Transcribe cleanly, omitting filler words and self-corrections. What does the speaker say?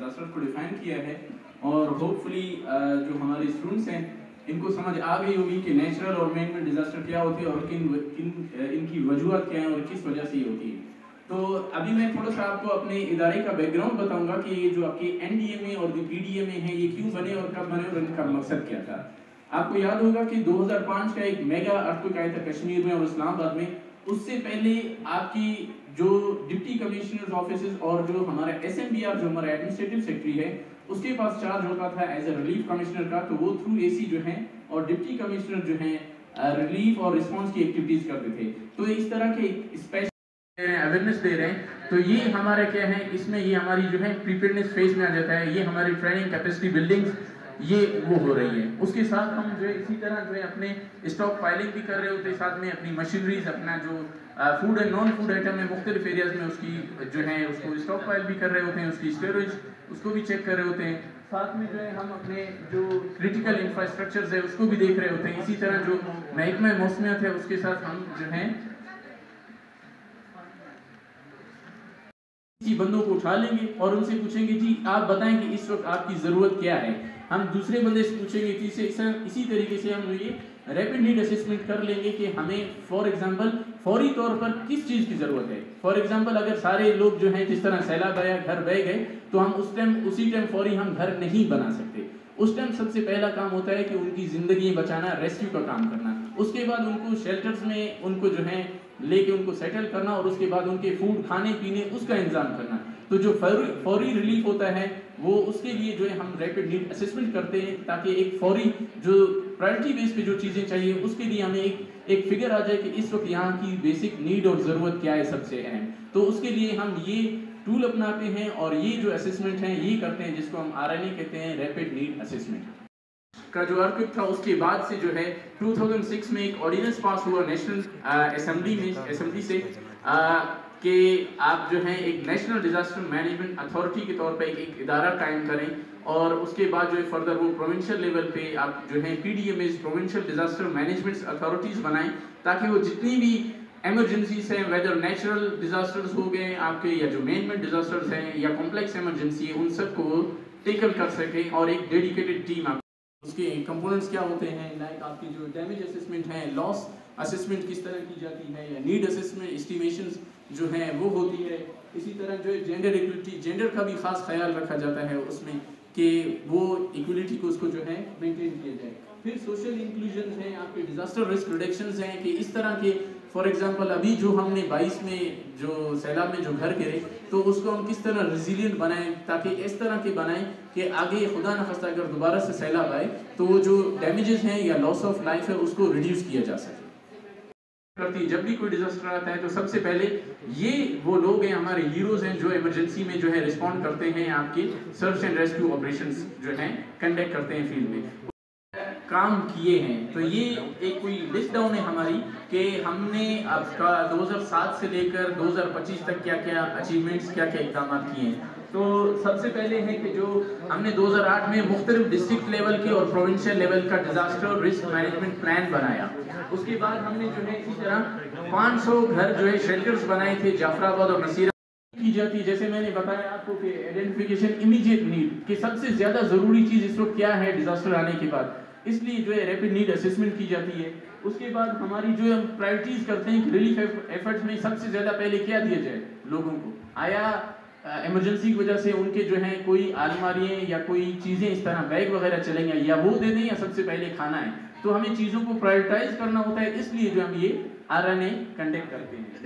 Disaster کو define کیا ہے اور ہوپ فلی جو ہمارے اسٹوڈنٹس ہیں ان کو سمجھ آ گئی ہوگی کہ نیچرل اور مین میڈ ڈیزاسٹر کیا ہوتے ہیں اور ان کی وجوہات کیا ہیں اور کس وجہ سے یہ ہوتی ہے. تو ابھی میں تھوڑا سا آپ کو اپنے ادارے کا بیک گراؤنڈ بتاؤں گا کہ یہ جو آپ کے NDMA اور PDMA ہیں یہ کیوں بنے اور کب بنے اور ان کا مقصد کیا تھا. آپ کو یاد ہوگا کہ 2005 کا ایک میگا ارتھکویک آیا تھا کشمیر میں اور اسلام آباد میں. اس سے پہلے آپ کی جو ڈپٹی کمشنر آفیسز اور جو ہمارا SMBR جو ہمارا ایڈمنسٹریٹو سیکٹری ہے اس کے پاس چارج ہوتا تھا ایز اے ریلیف کمشنر کا, تو وہ تھرو AC جو ہیں اور ڈپٹی کمشنر جو ہیں ریلیف اور رسپانس کی ایکٹیویٹیز کرتے تھے. تو اس طرح کے اسپیشل اویئرنیس دے رہے ہیں. تو یہ ہمارا کیا ہے, اس میں یہ ہماری جو ہے پریپیئرنیس فیز میں آ جاتا ہے. یہ ہماری ٹریننگ کیپیسٹی بلڈنگز یہ وہ ہو رہی ہیں. اس کے ساتھ ہم جو ہے اسی طرح جو ہے اپنے اسٹاک فائلنگ بھی کر رہے ہوتے ہیں, ساتھ میں اپنی مشینریز اپنا جو food and non food item ہے مختلف ایریاز میں اس کی جو ہے اس کو اسٹاک فائل بھی کر رہے ہوتے ہیں, اس کی اسٹوریج اس کو بھی چیک کر رہے ہوتے ہیں. ساتھ میں جو ہے ہم اپنے جو کریٹیکل انفراسٹرکچرز ہے اس کو بھی دیکھ رہے ہوتے ہیں. اسی طرح جو محکمہ موسمیات ہے اس کے ساتھ ہم جو ہیں کسی بندوں کو اٹھا لیں گے اور ان سے پوچھیں گے جی آپ بتائیں کہ اس وقت آپ کی ضرورت کیا ہے. ہم دوسرے بندے سے پوچھیں گے کہ اسی طریقے سے ہم یہ ریپڈ نیڈ اسسمنٹ کر لیں گے کہ ہمیں فار ایگزامپل فوری طور پر کس چیز کی ضرورت ہے. فار ایگزامپل اگر سارے لوگ جو ہیں جس طرح سیلاب آیا گھر بہ گئے تو ہم اسی ٹائم فوری ہم گھر نہیں بنا سکتے. اس ٹائم سب سے پہلا کام ہوتا ہے کہ ان کی زندگی بچانا, ریسکیو کا کام کرنا. اس کے بعد ان کو شیلٹرز میں ان کو جو ہے لے کے ان کو سیٹل کرنا اور اس کے بعد ان کے فوڈ کھانے پینے اس کا انتظام کرنا. تو جو فوری ریلیف ہوتا ہے وہ اس کے لیے جو ہے ہم ریپڈ نیڈ اسسمنٹ کرتے ہیں تاکہ ایک فوری جو پرائرٹی بیس پہ جو چیزیں چاہیے اس کے لیے ہمیں ایک فگر آ جائے کہ اس وقت یہاں کی بیسک نیڈ اور ضرورت کیا ہے سب سے اہم. تو اس کے لیے ہم یہ ٹول اپناتے ہیں اور یہ جو اسسمنٹ ہیں یہ کرتے ہیں جس کو ہم RNA کہتے ہیں, ریپڈ نیڈ اسسمنٹ کا جو ارکویک تھا. اس کے بعد سے جو ہے 2006 میں ایک آرڈیننس پاس ہوا نیشنل اسمبلی سے کہ آپ جو ہیں ایک نیشنل ڈیزاسٹر مینجمنٹ اتھارٹی کے طور پہ ایک ادارہ قائم کریں اور اس کے بعد جو ہے فردر وہ پروونشل لیول پہ آپ جو ہیں PDMAs provincial disaster management authorities بنائیں تاکہ وہ جتنی بھی ایمرجنسیز ہیں ویدر نیچرل ڈیزاسٹرز ہو گئے آپ کے یا جو مین میڈ ڈیزاسٹرز ہیں یا کمپلیکس ایمرجنسی ہے ان سب کو ٹیکل کر سکیں اور ایک ڈیڈیکیٹڈ ٹیم آپ اس کے کمپوننٹس کیا ہوتے ہیں, لائک آپ کی جو ڈیمیج اسسمنٹ ہے, لاس اسسمنٹ کس طرح کی جاتی ہے یا نیڈ اسسمنٹ اسٹیمیشنز جو ہیں وہ ہوتی ہے. اسی طرح جو ہے جینڈر ایکولیٹی, جینڈر کا بھی خاص خیال رکھا جاتا ہے اس میں کہ وہ ایکولیٹی کو اس کو جو ہے مینٹین کیا جائے. پھر سوشل انکلوژن ہیں, آپ کے ڈیزاسٹر رسک ریڈکشنز ہیں کہ اس طرح کے فار ایگزامپل ابھی جو ہم نے 22 میں جو سیلاب میں جو گھر گرے تو اس کو ہم کس طرح ریزیلینٹ بنائیں تاکہ اس طرح کے بنائیں کہ آگے خدا نخواستہ اگر دوبارہ سے سیلاب آئے تو وہ جو ڈیمیجز ہیں یا لاس آف لائف ہے اس کو ریڈیوس کیا جا سکے. جب بھی کوئی ڈیزاسٹر آتا ہے تو سب سے پہلے یہ وہ لوگ ہیں ہمارے ہیروز ہیں جو ایمرجنسی میں جو ہے رسپونڈ کرتے ہیں, آپ کے سرچ اینڈ ریسکیو آپریشنز جو ہیں کنڈکٹ کرتے ہیں فیلڈ میں کام کیے ہیں. تو یہ ایک کوئی لسٹ ڈاؤن ہے ہماری کہ ہم نے آپ کا 2007 سے لے کر 2025 تک کیا کیا اچیومنٹس کیا کیا اقدامات کیے ہیں. تو سب سے پہلے ہے کہ جو ہم نے 2008 میں مختلف ڈسٹرکٹ لیول کے اور پروونشل لیول کا ڈیزاسٹر رسک مینجمنٹ پلان بنایا. اس کے بعد ہم نے جو ہے اسی طرح 500 گھر جو ہے شیلٹرز بنائے تھے جعفر آباد اور نصیر کی جاتی. جیسے میں نے بتایا آپ کو کہ آئیڈینٹیفیکیشن امیڈیٹ نیڈ کہ سب سے زیادہ ضروری چیز اس وقت کیا ہے ڈیزاسٹر آنے کے بعد, اس لیے جو ہے ریپڈ نیڈ اسسمنٹ کی جاتی ہے. اس کے بعد ہماری جو ہم پرائرٹیز کرتے ہیں کہ ریلیف ایفرٹس میں سب سے زیادہ پہلے کیا دیا جائے لوگوں کو. آیا ایمرجنسی کی وجہ سے ان کے جو ہیں کوئی الماریاں یا کوئی چیزیں اس طرح بیگ وغیرہ چلیں گے یا وہ دے دیں یا سب سے پہلے کھانا ہے. تو ہمیں چیزوں کو پرائرٹائز کرنا ہوتا ہے, اس لیے جو ہم یہ RNA کنڈکٹ کرتے ہیں.